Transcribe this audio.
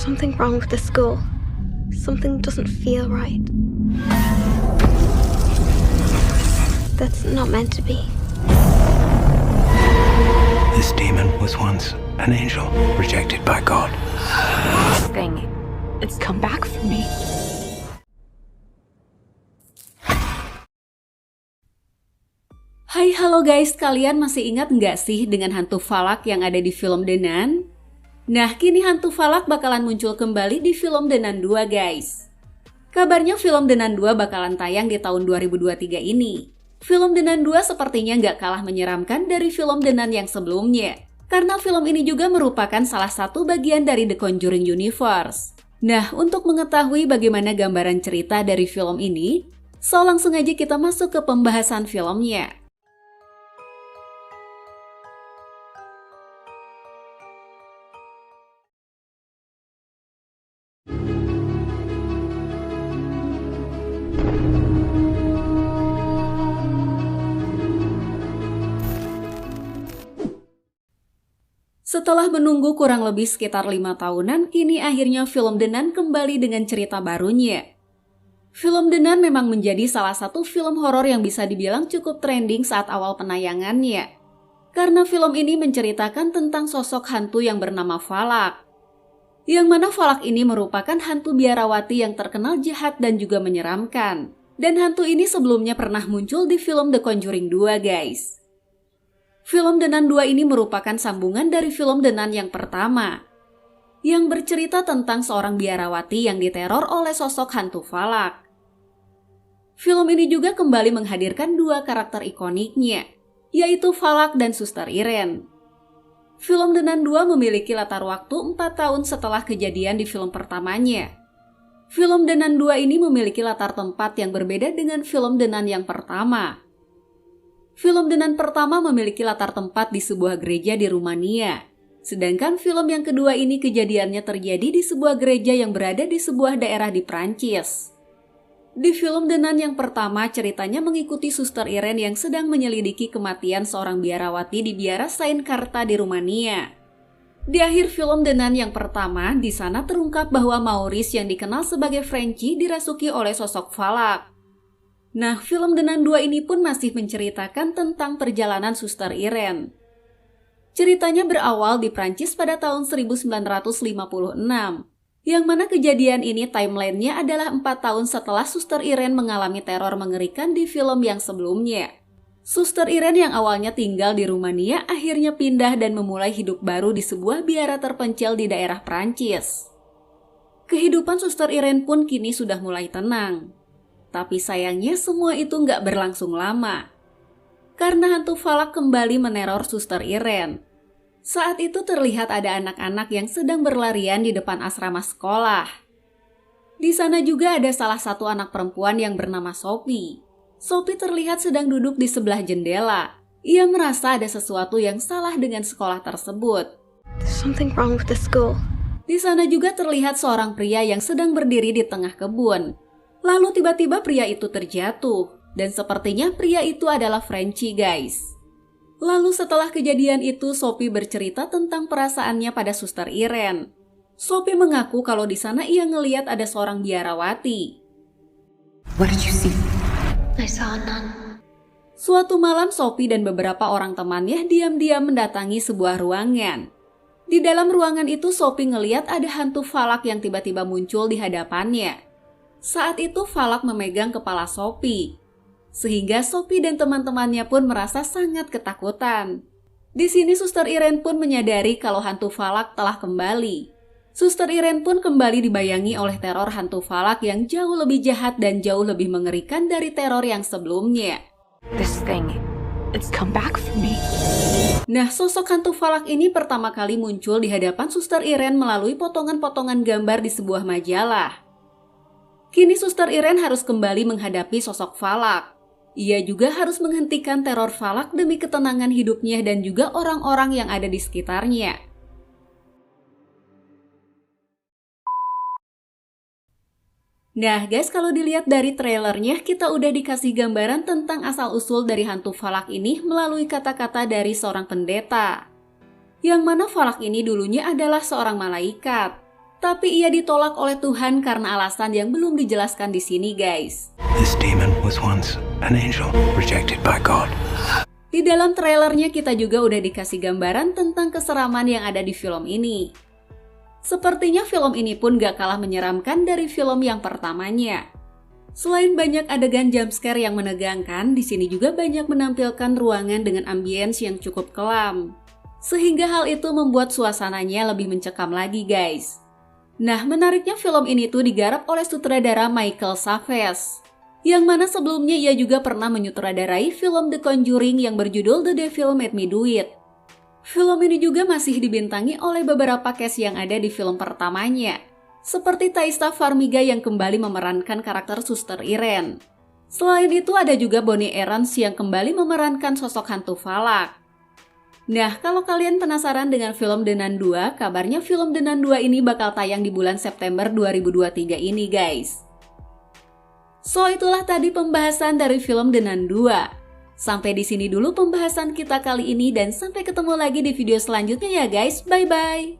Something wrong with the school. Something doesn't feel right. That's not meant to be. This demon was once an angel rejected by God. This thing, it's come back for me. Hai halo guys, kalian masih ingat nggak sih dengan hantu Valak yang ada di film The Nun? Nah, kini hantu Valak bakalan muncul kembali di film The Nun 2 guys. Kabarnya film The Nun 2 bakalan tayang di tahun 2023 ini. Film The Nun 2 sepertinya nggak kalah menyeramkan dari film The Nun yang sebelumnya. Karena film ini juga merupakan salah satu bagian dari The Conjuring Universe. Nah, untuk mengetahui bagaimana gambaran cerita dari film ini, so langsung aja kita masuk ke pembahasan filmnya. Setelah menunggu kurang lebih sekitar 5 tahunan, kini akhirnya film The Nun kembali dengan cerita barunya. Film The Nun memang menjadi salah satu film horor yang bisa dibilang cukup trending saat awal penayangannya. Karena film ini menceritakan tentang sosok hantu yang bernama Valak. Yang mana Valak ini merupakan hantu biarawati yang terkenal jahat dan juga menyeramkan. Dan hantu ini sebelumnya pernah muncul di film The Conjuring 2 guys. Film The Nun 2 ini merupakan sambungan dari film The Nun yang pertama, yang bercerita tentang seorang biarawati yang diteror oleh sosok hantu Valak. Film ini juga kembali menghadirkan dua karakter ikoniknya, yaitu Valak dan Suster Irene. Film The Nun 2 memiliki latar waktu 4 tahun setelah kejadian di film pertamanya. Film The Nun 2 ini memiliki latar tempat yang berbeda dengan film The Nun yang pertama. Film The Nun pertama memiliki latar tempat di sebuah gereja di Rumania. Sedangkan film yang kedua ini kejadiannya terjadi di sebuah gereja yang berada di sebuah daerah di Prancis. Di film The Nun yang pertama, ceritanya mengikuti Suster Irene yang sedang menyelidiki kematian seorang biarawati di biara Saint Carta di Rumania. Di akhir film The Nun yang pertama, di sana terungkap bahwa Maurice yang dikenal sebagai Frenchy dirasuki oleh sosok Valak. Nah, film The Nun 2 ini pun masih menceritakan tentang perjalanan Suster Irene. Ceritanya berawal di Prancis pada tahun 1956, yang mana kejadian ini timeline-nya adalah 4 tahun setelah Suster Irene mengalami teror mengerikan di film yang sebelumnya. Suster Irene yang awalnya tinggal di Rumania akhirnya pindah dan memulai hidup baru di sebuah biara terpencil di daerah Prancis. Kehidupan Suster Irene pun kini sudah mulai tenang. Tapi sayangnya semua itu nggak berlangsung lama. Karena hantu Valak kembali meneror Suster Irene. Saat itu terlihat ada anak-anak yang sedang berlarian di depan asrama sekolah. Di sana juga ada salah satu anak perempuan yang bernama Sophie. Sophie terlihat sedang duduk di sebelah jendela. Ia merasa ada sesuatu yang salah dengan sekolah tersebut. There's something wrong with the school. Di sana juga terlihat seorang pria yang sedang berdiri di tengah kebun. Lalu tiba-tiba pria itu terjatuh, dan sepertinya pria itu adalah Frenchy guys. Lalu setelah kejadian itu, Sophie bercerita tentang perasaannya pada Suster Irene. Sophie mengaku kalau di sana ia ngeliat ada seorang biarawati. What did you see? I saw a nun. Suatu malam Sophie dan beberapa orang temannya diam-diam mendatangi sebuah ruangan. Di dalam ruangan itu Sophie ngeliat ada hantu Valak yang tiba-tiba muncul di hadapannya. Saat itu Valak memegang kepala Sophie, sehingga Sophie dan teman-temannya pun merasa sangat ketakutan. Di sini Suster Irene pun menyadari kalau hantu Valak telah kembali. Suster Irene pun kembali dibayangi oleh teror hantu Valak yang jauh lebih jahat dan jauh lebih mengerikan dari teror yang sebelumnya. This thing, it's come back for me. Nah, sosok hantu Valak ini pertama kali muncul di hadapan Suster Irene melalui potongan-potongan gambar di sebuah majalah. Kini Suster Irene harus kembali menghadapi sosok Valak. Ia juga harus menghentikan teror Valak demi ketenangan hidupnya dan juga orang-orang yang ada di sekitarnya. Nah guys, kalau dilihat dari trailernya, kita udah dikasih gambaran tentang asal-usul dari hantu Valak ini melalui kata-kata dari seorang pendeta. Yang mana Valak ini dulunya adalah seorang malaikat. Tapi ia ditolak oleh Tuhan karena alasan yang belum dijelaskan di sini, guys. This demon was once an angel rejected by God. Di dalam trailernya kita juga udah dikasih gambaran tentang keseraman yang ada di film ini. Sepertinya film ini pun gak kalah menyeramkan dari film yang pertamanya. Selain banyak adegan jumpscare yang menegangkan, di sini juga banyak menampilkan ruangan dengan ambience yang cukup kelam. Sehingga hal itu membuat suasananya lebih mencekam lagi, guys. Nah, menariknya film ini tuh digarap oleh sutradara Michael Savage, yang mana sebelumnya ia juga pernah menyutradarai film The Conjuring yang berjudul The Devil Made Me Do It. Film ini juga masih dibintangi oleh beberapa cast yang ada di film pertamanya, seperti Thaisa Farmiga yang kembali memerankan karakter Suster Irene. Selain itu ada juga Bonnie Aarons yang kembali memerankan sosok hantu Falak. Nah, kalau kalian penasaran dengan film The Nun 2, kabarnya film The Nun 2 ini bakal tayang di bulan September 2023 ini, guys. So, itulah tadi pembahasan dari film The Nun 2. Sampai di sini dulu pembahasan kita kali ini dan sampai ketemu lagi di video selanjutnya ya, guys. Bye-bye!